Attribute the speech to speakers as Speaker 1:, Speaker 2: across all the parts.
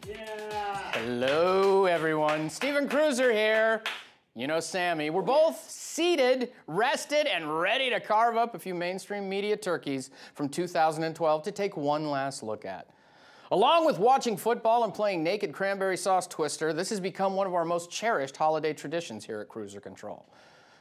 Speaker 1: Yeah.
Speaker 2: Hello, everyone. Stephen Kruiser here. You know Sammy. We're both seated, rested, and ready to carve up a few mainstream media turkeys from 2012 to take one last look at. Along with watching football and playing naked cranberry sauce twister, this has become one of our most cherished holiday traditions here at Cruiser Control.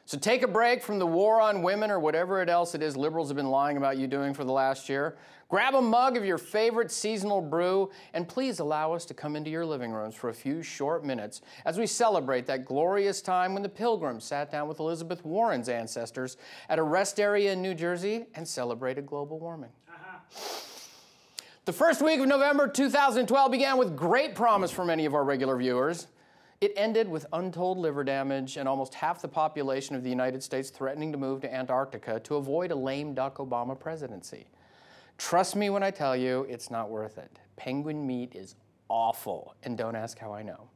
Speaker 2: So take a break from the war on women or whatever else it is liberals have been lying about you doing for the last year. Grab a mug of your favorite seasonal brew, and please allow us to come into your living rooms for a few short minutes as we celebrate that glorious time when the Pilgrims sat down with Elizabeth Warren's ancestors at a rest area in New Jersey and celebrated global warming. The first week of November 2012 began with great promise for many of our regular viewers. It ended with untold liver damage and almost half the population of the United States threatening to move to Antarctica to avoid a lame duck Obama presidency. Trust me when I tell you, it's not worth it. Penguin meat is awful, and don't ask how I know.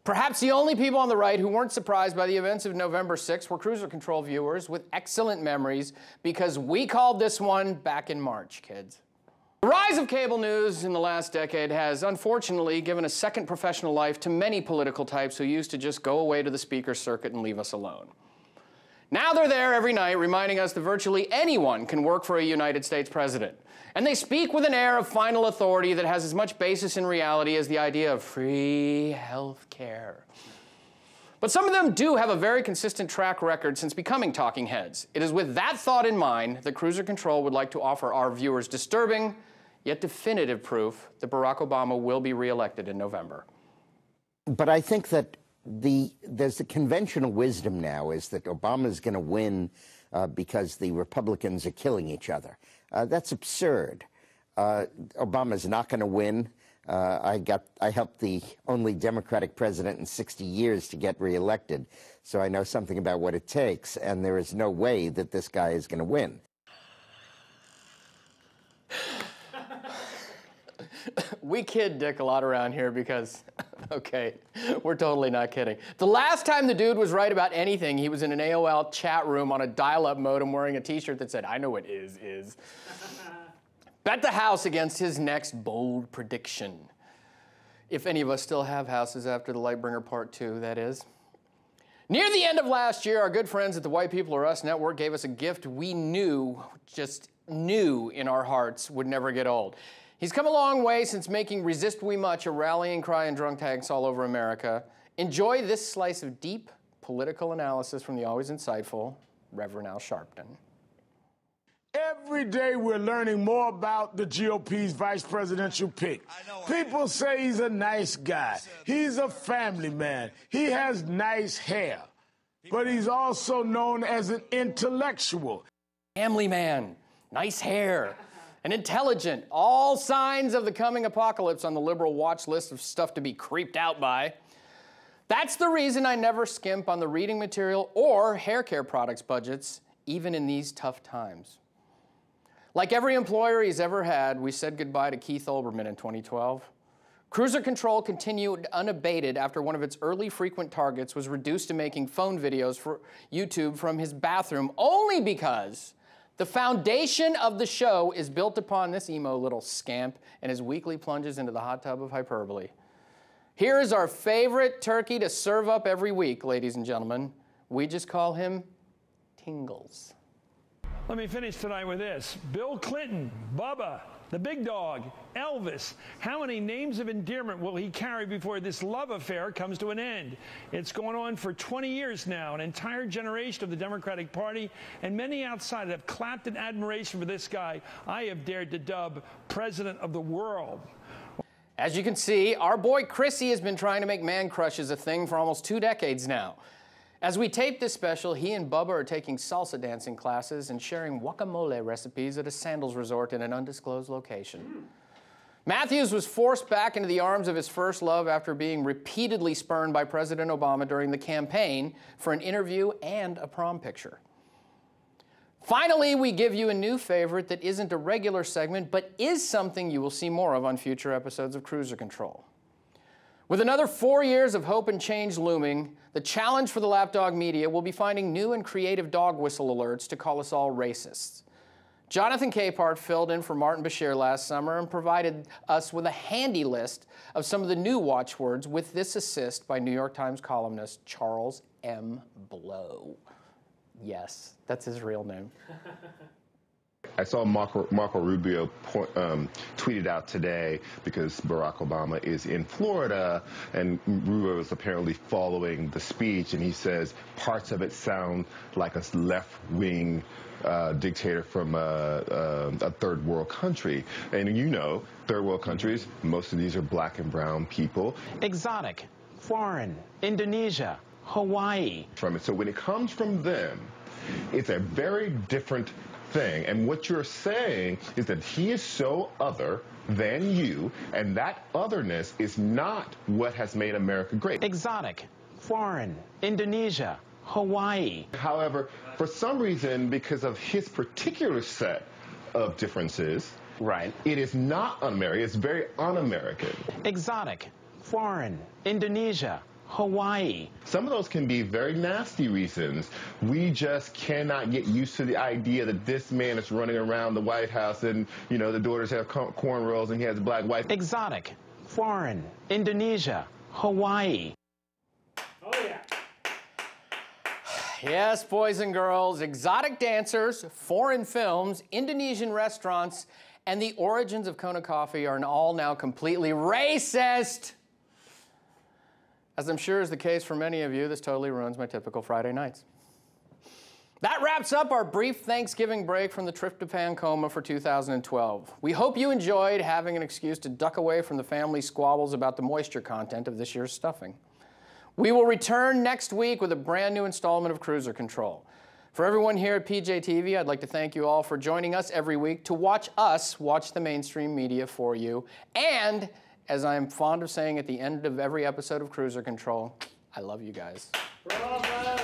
Speaker 2: Perhaps the only people on the right who weren't surprised by the events of November 6th were Cruiser Control viewers with excellent memories, because we called this one back in March, kids. The rise of cable news in the last decade has, unfortunately, given a second professional life to many political types who used to just go away to the speaker circuit and leave us alone. Now they're there every night reminding us that virtually anyone can work for a United States president. And they speak with an air of final authority that has as much basis in reality as the idea of free health care. But some of them do have a very consistent track record since becoming talking heads. It is with that thought in mind that Cruiser Control would like to offer our viewers disturbing, yet definitive proof that Barack Obama will be reelected in November.
Speaker 3: But I think that there's a conventional wisdom now is that Obama's going to win because the Republicans are killing each other. That's absurd. Obama's not going to win. I helped the only Democratic president in 60 years to get reelected, so I know something about what it takes, and there is no way that this guy is going to win.
Speaker 2: We kid Dick a lot around here because, okay, we're totally not kidding. The last time the dude was right about anything, he was in an AOL chat room on a dial-up modem wearing a t-shirt that said, "I know what is." Bet the house against his next bold prediction. If any of us still have houses after the Lightbringer Part 2, that is. Near the end of last year, our good friends at the White People Are Us Network gave us a gift we just knew in our hearts would never get old. He's come a long way since making Resist We Much a rallying cry in drunk tanks all over America. Enjoy this slice of deep political analysis from the always insightful Reverend Al Sharpton.
Speaker 1: Every day we're learning more about the GOP's vice presidential pick. People say he's a nice guy. He's a family man. He has nice hair. But he's also known as an intellectual.
Speaker 2: Family man, nice hair, and intelligent. All signs of the coming apocalypse on the liberal watch list of stuff to be creeped out by. That's the reason I never skimp on the reading material or hair care products budgets, even in these tough times. Like every employer he's ever had, we said goodbye to Keith Olbermann in 2012. Cruiser Control continued unabated after one of its early frequent targets was reduced to making phone videos for YouTube from his bathroom only because the foundation of the show is built upon this emo little scamp and his weekly plunges into the hot tub of hyperbole. Here is our favorite turkey to serve up every week, ladies and gentlemen. We just call him Tingles.
Speaker 4: Let me finish tonight with this. Bill Clinton, Bubba, the big dog, Elvis. How many names of endearment will he carry before this love affair comes to an end? It's going on for 20 years now. An entire generation of the Democratic Party and many outside have clapped in admiration for this guy I have dared to dub President of the World.
Speaker 2: As you can see, our boy Chrissy has been trying to make man crushes a thing for almost 2 decades now. As we tape this special, he and Bubba are taking salsa dancing classes and sharing guacamole recipes at a sandals resort in an undisclosed location. Matthews was forced back into the arms of his first love after being repeatedly spurned by President Obama during the campaign for an interview and a prom picture. Finally, we give you a new favorite that isn't a regular segment, but is something you will see more of on future episodes of Cruiser Control. With another 4 years of hope and change looming, the challenge for the lapdog media will be finding new and creative dog whistle alerts to call us all racists. Jonathan Capehart filled in for Martin Bashir last summer and provided us with a handy list of some of the new watchwords with this assist by New York Times columnist Charles M. Blow. Yes, that's his real name.
Speaker 5: I saw Marco Rubio tweeted out today because Barack Obama is in Florida, and Rubio is apparently following the speech, and he says parts of it sound like a left-wing dictator from a third world country. And you know, third world countries, most of these are black and brown people.
Speaker 6: Exotic, foreign, Indonesia, Hawaii.
Speaker 5: So when it comes from them, it's a very different thing. And what you're saying is that he is so other than you, and that otherness is not what has made America great.
Speaker 6: Exotic, foreign, Indonesia, Hawaii.
Speaker 5: However, for some reason, because of his particular set of differences,
Speaker 6: right,
Speaker 5: it is not un-American, it's very un-American.
Speaker 6: Exotic, foreign, Indonesia, Hawaii.
Speaker 5: Some of those can be very nasty reasons. We just cannot get used to the idea that this man is running around the White House and, you know, the daughters have cornrows and he has a black wife.
Speaker 6: Exotic, foreign, Indonesia, Hawaii.
Speaker 2: Oh, yeah. Yes, boys and girls, exotic dancers, foreign films, Indonesian restaurants, and the origins of Kona coffee are all now completely racist. As I'm sure is the case for many of you, this totally ruins my typical Friday nights. That wraps up our brief Thanksgiving break from the tryptophan coma for 2012. We hope you enjoyed having an excuse to duck away from the family squabbles about the moisture content of this year's stuffing. We will return next week with a brand new installment of Cruiser Control. For everyone here at PJTV, I'd like to thank you all for joining us every week to watch us watch the mainstream media for you. And, as I am fond of saying at the end of every episode of Cruiser Control, I love you guys.
Speaker 1: Bravo!